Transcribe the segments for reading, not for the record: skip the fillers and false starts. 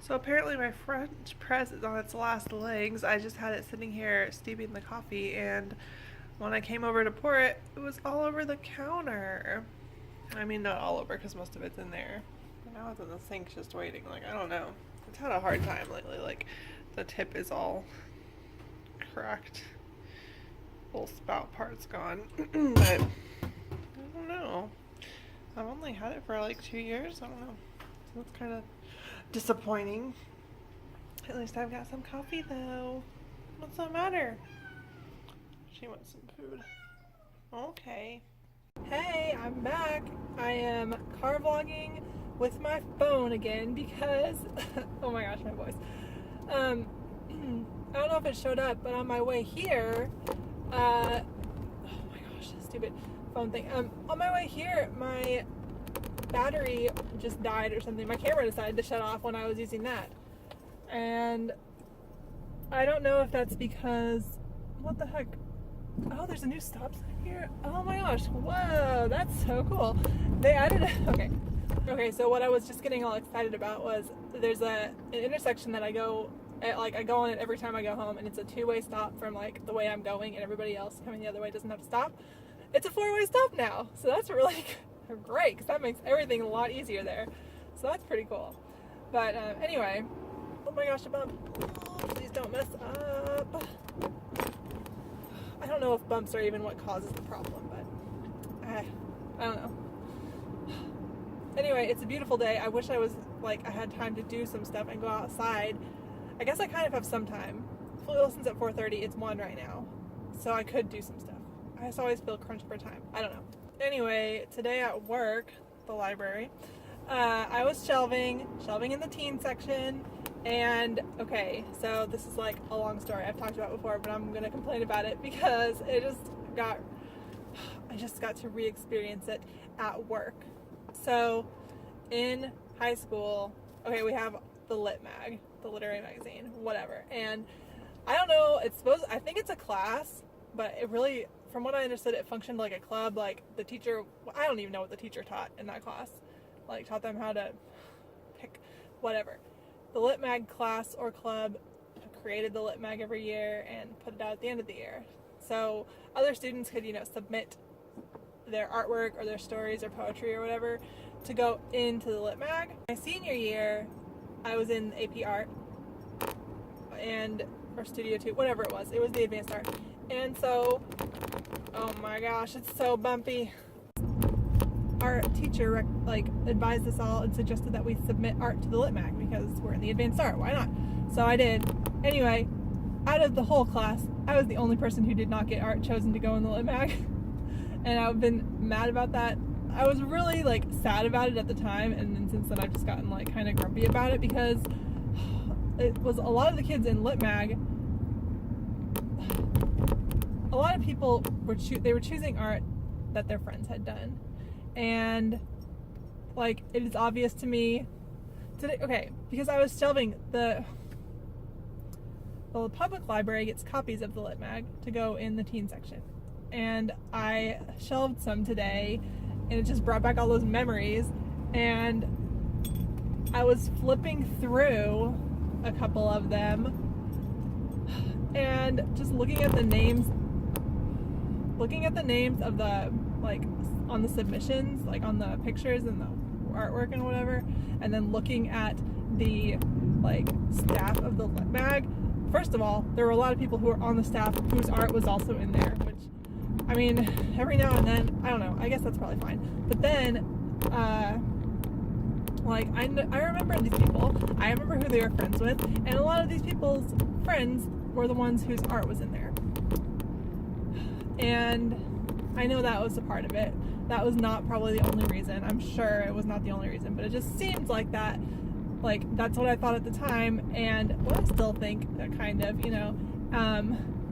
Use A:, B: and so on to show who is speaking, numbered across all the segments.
A: So apparently my French press is on its last legs. I just had it sitting here steeping the coffee, and when I came over to pour it, it was all over the counter. I mean, not all over because most of it's in there. But now it's in the sink just waiting. Like, I don't know. It's had a hard time lately. Like, the tip is all cracked. Whole spout part's gone. But I don't know. I've only had it for like 2 years. I don't know. So it's kind of disappointing. At least I've got some coffee though. What's the matter? She wants some food. Okay. Hey, I'm back. I am car vlogging with my phone again because oh my gosh, my voice. I don't know if it showed up, but on my way here, oh my gosh, stupid phone thing. On my way here, my battery just died or something. My camera decided to shut off when I was using that. And I don't know if that's because, what the heck? Oh, there's a new stop sign here. Oh my gosh, whoa, that's so cool. They added okay, so what I was just getting all excited about was there's an intersection that I go on it every time I go home, and it's a two-way stop from like the way I'm going, and everybody else coming the other way doesn't have to stop. It's a four-way stop now, so that's really great because that makes everything a lot easier there. So that's pretty cool. But anyway, oh my gosh, a bump. Oh, please don't mess up. I don't know if bumps are even what causes the problem, but I don't know. Anyway, it's a beautiful day. I wish I was like I had time to do some stuff and go outside. I guess I kind of have some time. Fully lessons at 4:30. It's 1 right now, so I could do some stuff. I just always feel crunched for time. I don't know. Anyway, today at work, the library, I was shelving in the teen section, and okay, so this is like a long story I've talked about before, but I'm gonna complain about it because I just got to re-experience it at work. So in high school, okay, we have the Lit Mag, the literary magazine, whatever, and I don't know, I think it's a class, but it really, from what I understood, it functioned like a club. Like the teacher, I don't even know what the teacher taught in that class. Like taught them how to pick whatever. The Lit Mag class or club created the Lit Mag every year and put it out at the end of the year. So other students could, submit their artwork or their stories or poetry or whatever to go into the Lit Mag. My senior year, I was in AP Art or Studio 2, whatever it was. It was the advanced art. And so, oh my gosh, it's so bumpy. Our teacher advised us all and suggested that we submit art to the Lit Mag because we're in the advanced art. Why not? So I did. Anyway, out of the whole class, I was the only person who did not get art chosen to go in the Lit Mag. And I've been mad about that. I was really sad about it at the time, and then since then I've just gotten kind of grumpy about it because it was a lot of the kids in Lit Mag. A lot of people were choosing art that their friends had done, and it is obvious to me today. Okay, because I was shelving the public library gets copies of the Lit Mag to go in the teen section, and I shelved some today, and it just brought back all those memories. And I was flipping through a couple of them and just looking at the names of the on the submissions, on the pictures and the artwork and whatever, and then looking at the staff of the Lit Mag. First of all, there were a lot of people who were on the staff whose art was also in there, which, I mean, every now and then, I don't know, I guess that's probably fine. But then, I remember these people, I remember who they were friends with, and a lot of these people's friends were the ones whose art was in there. And I know that was a part of it. That was not probably the only reason. I'm sure it was not the only reason, but it just seems like that. That's what I thought at the time, and I still think that kind of,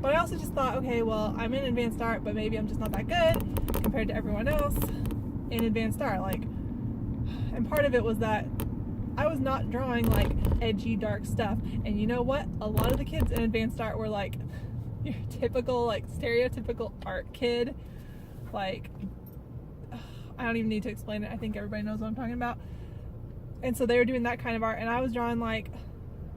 A: but I also just thought, okay, well, I'm in advanced art, but maybe I'm just not that good compared to everyone else in advanced art. And part of it was that I was not drawing edgy, dark stuff. And you know what? A lot of the kids in advanced art were your typical, stereotypical art kid. I don't even need to explain it. I think everybody knows what I'm talking about. And so they were doing that kind of art, and I was drawing like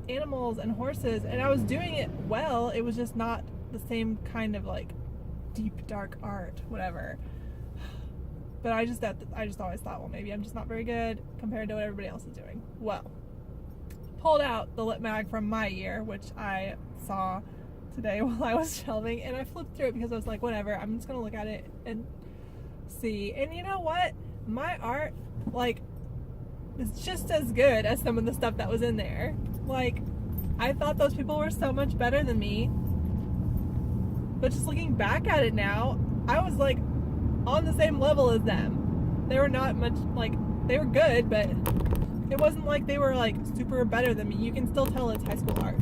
A: animals and horses, and I was doing it well. It was just not the same kind of like deep dark art, whatever. But I just always thought, well, maybe I'm just not very good compared to what everybody else is doing. Well, pulled out the lit mag from my year, which I saw today while I was shelving, and I flipped through it because I was like, whatever, I'm just gonna look at it and see. And you know what? My art, like, is just as good as some of the stuff that was in there. Like, I thought those people were so much better than me, but just looking back at it now, I was like on the same level as them. They were not much, like, they were good, but it wasn't like they were like super better than me. You can still tell it's high school art.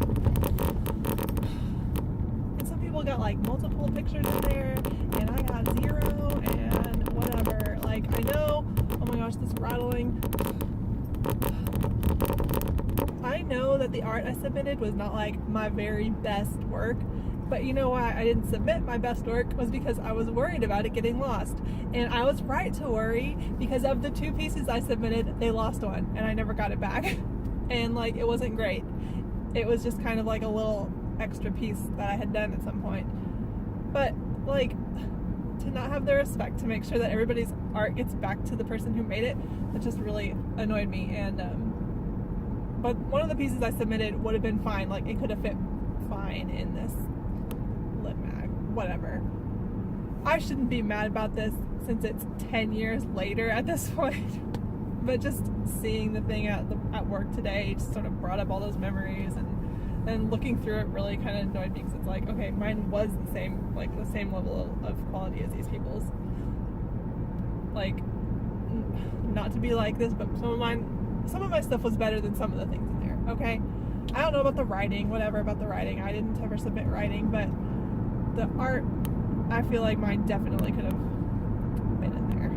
A: And some people got like multiple pictures in there, and I got 0 and whatever. Like, I know, oh my gosh, this rattling. I know that the art I submitted was not like my very best work, but you know why I didn't submit my best work was because I was worried about it getting lost. And I was right to worry, because of the 2 pieces I submitted, they lost one and I never got it back. And like, it wasn't great. It was just kind of like a little extra piece that I had done at some point. But like, to not have the respect to make sure that everybody's art gets back to the person who made it, that just really annoyed me. And but one of the pieces I submitted would have been fine. Like, it could have fit fine in this lit mag, whatever. I shouldn't be mad about this since it's 10 years later at this point. But just seeing the thing at work today just sort of brought up all those memories, and then looking through it really kind of annoyed me, because it's like, okay, mine was the same level of quality as these people's. Like, not to be like this, but some of my stuff was better than some of the things in there, okay? I don't know about the writing, whatever about the writing. I didn't ever submit writing, but the art, I feel like mine definitely could have been in there.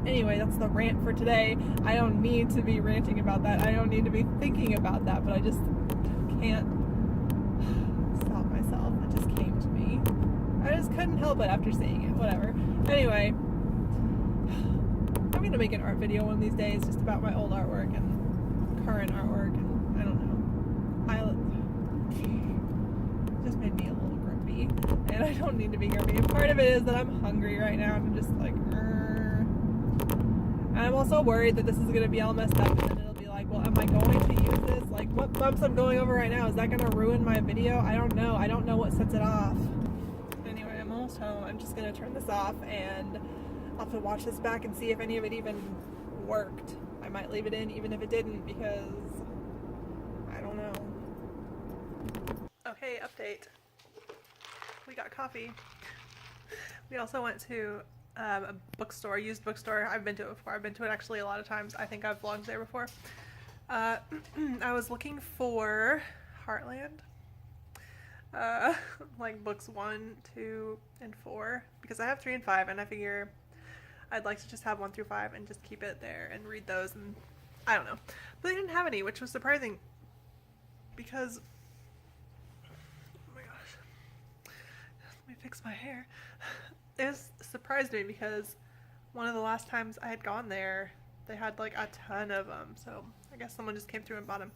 A: Anyway, that's the rant for today. I don't need to be ranting about that. I don't need to be thinking about that, but I just can't stop myself. It just came to me. I just couldn't help it after seeing it, whatever. Anyway, I'm gonna make an art video one of these days just about my old artwork and current artwork, and I don't know. It just made me a little grumpy, and I don't need to be grumpy. And part of it is that I'm hungry right now, and I'm just like, And I'm also worried that this is gonna be all messed up, and then it'll be like, well, am I going to use this? Like, what bumps I'm going over right now, is that gonna ruin my video? I don't know. I don't know what sets it off. Anyway, I'm almost home. I'm just gonna turn this off, and I'll have to watch this back and see if any of it even worked. I might leave it in even if it didn't, because I don't know. Okay, update. We got coffee. We also went to a bookstore, used bookstore. I've been to it before. I've been to it actually a lot of times. I think I've vlogged there before. I was looking for Heartland. Like books 1, 2, and 4, because I have 3 and 5, and I figure I'd like to just have 1 through 5 and just keep it there and read those, and I don't know. But they didn't have any, which was surprising, because, oh my gosh, let me fix my hair. It surprised me because one of the last times I had gone there, they had like a ton of them, so I guess someone just came through and bought them.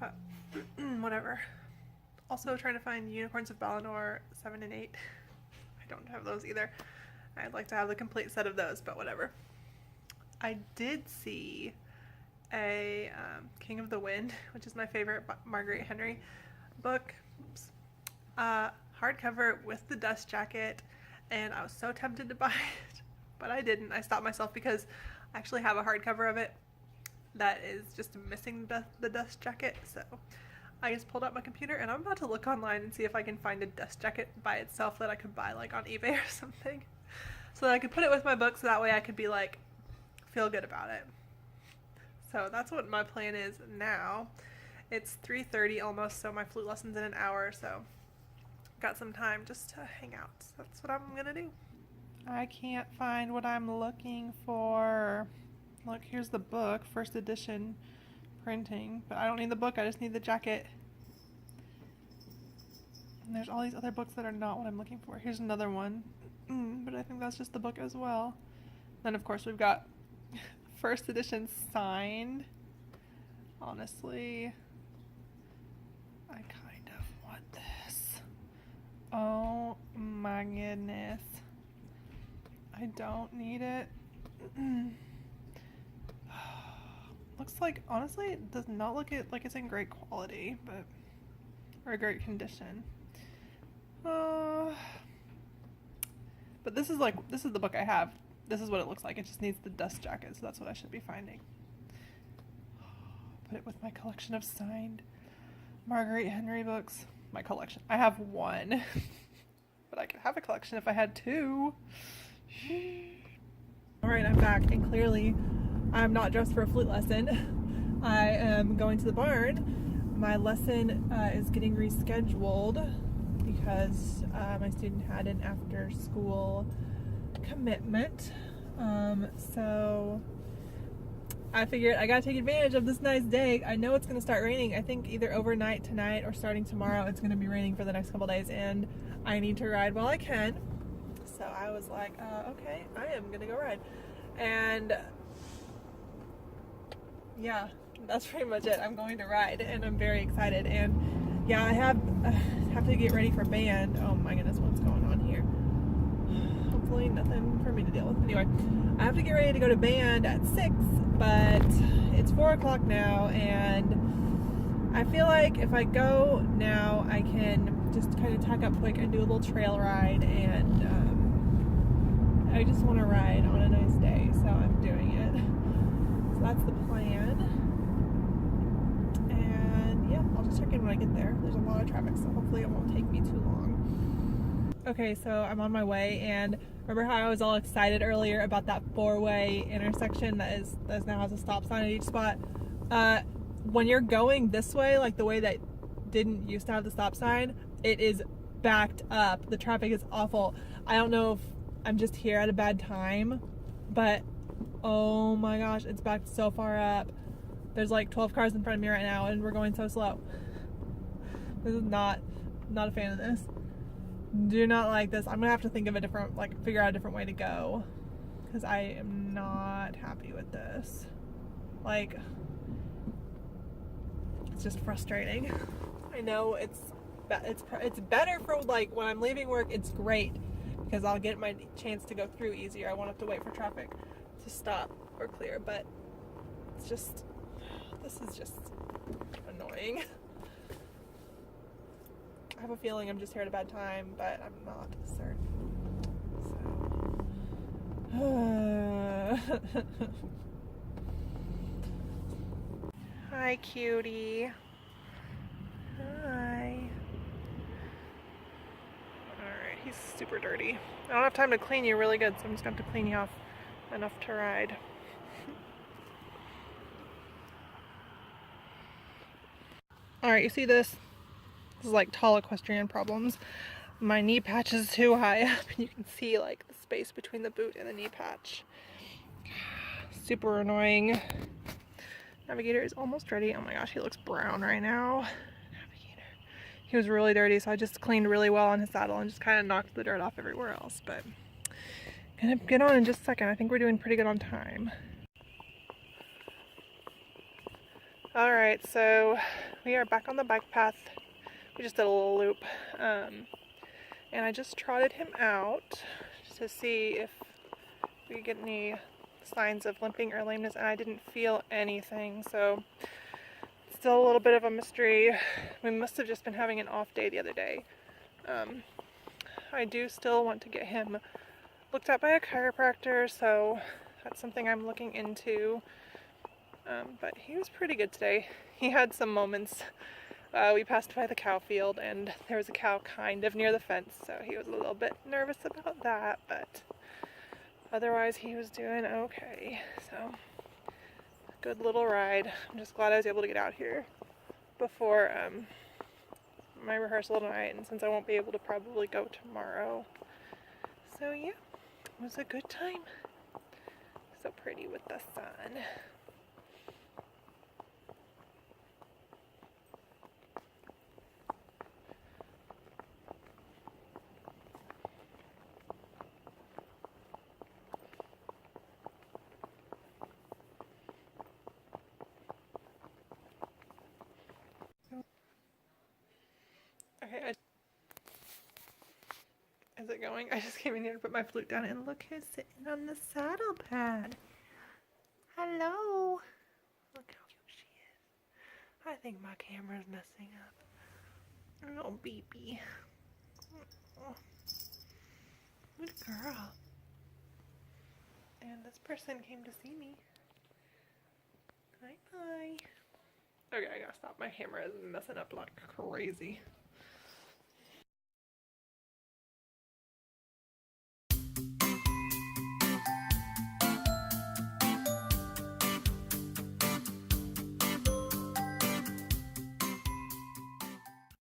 A: But whatever. Also trying to find Unicorns of Balinor 7 and 8. I don't have those either. I'd like to have the complete set of those, but whatever. I did see a King of the Wind, which is my favorite Margaret Henry book. Oops. Hardcover with the dust jacket, and I was so tempted to buy it, but I didn't. I stopped myself because I actually have a hardcover of it that is just missing the dust jacket, so I just pulled out my computer and I'm about to look online and see if I can find a dust jacket by itself that I could buy like on eBay or something, so that I could put it with my book, so that way I could be like, feel good about it. So that's what my plan is now. It's 3:30 almost, so my flute lesson's in an hour, so got some time just to hang out. So that's what I'm gonna do. I can't find what I'm looking for. Look, here's the book, first edition printing, but I don't need the book, I just need the jacket. And there's all these other books that are not what I'm looking for. Here's another one, but I think that's just the book as well. Then of course we've got first edition signed. Honestly, I kind of want this. Oh my goodness. I don't need it. Looks like, honestly, it does not look like it's in great quality, but, or great condition. But this is the book I have. This is what it looks like. It just needs the dust jacket, so that's what I should be finding. Put it with my collection of signed Marguerite Henry books. My collection. I have one, but I could have a collection if I had two. Alright, I'm back, and clearly I'm not dressed for a flute lesson. I am going to the barn. My lesson is getting rescheduled because my student had an after school commitment. So I figured I gotta take advantage of this nice day. I know it's gonna start raining. I think either overnight tonight or starting tomorrow it's gonna be raining for the next couple days, and I need to ride while I can. So I was like, okay, I am gonna go ride. And yeah, that's pretty much it. I'm going to ride, and I'm very excited. And yeah, I have to get ready for band. Oh my goodness, what's going on here? Hopefully nothing for me to deal with. Anyway, I have to get ready to go to band at 6, but it's 4 o'clock now, and I feel like if I go now, I can just kind of tack up quick and do a little trail ride, and I just want to ride on a nice day, so I'm doing it. So that's the plan. And yeah, I'll just check in when I get there. There's a lot of traffic, so hopefully it won't take me too long. Okay, so I'm on my way, and remember how I was all excited earlier about that 4-way intersection that now has a stop sign at each spot? When you're going this way, like the way that didn't used to have the stop sign, it is backed up. The traffic is awful. I don't know if I'm just here at a bad time, but oh my gosh, it's backed so far up. There's like 12 cars in front of me right now, and we're going so slow. This is not a fan of this. Do not like this. I'm gonna have to think of figure out a different way to go, because I am not happy with this. Like, it's just frustrating. I know it's better for like when I'm leaving work. It's great because I'll get my chance to go through easier. I won't have to wait for traffic to stop or clear, but this is just annoying. I have a feeling I'm just here at a bad time, but I'm not certain. So. Hi, cutie. Hi. Alright, he's super dirty. I don't have time to clean you really good, so I'm just going to have to clean you off enough to ride. Alright, you see this? This is like tall equestrian problems. My knee patch is too high up, and you can see like the space between the boot and the knee patch. Super annoying. Navigator is almost ready. Oh my gosh, he looks brown right now. Navigator. He was really dirty, so I just cleaned really well on his saddle and just kind of knocked the dirt off everywhere else. But I'm gonna get on in just a second. I think we're doing pretty good on time. Alright, so we are back on the bike path. We just did a little loop. And I just trotted him out just to see if we could get any signs of limping or lameness, and I didn't feel anything, so still a little bit of a mystery. We must have just been having an off day the other day. I do still want to get him looked at by a chiropractor, so that's something I'm looking into. But he was pretty good today. He had some moments. We passed by the cow field, and there was a cow kind of near the fence, so he was a little bit nervous about that, but otherwise he was doing okay. So, good little ride. I'm just glad I was able to get out here before my rehearsal tonight, and since I won't be able to probably go tomorrow. So yeah, it was a good time. So pretty with the sun. it going? I just came in here to put my flute down and look who's sitting on the saddle pad. Hello. Look how cute she is. I think my camera's messing up. Oh, baby. Oh, good girl. And this person came to see me. Hi, hi. Okay, I gotta stop. My camera is messing up like crazy.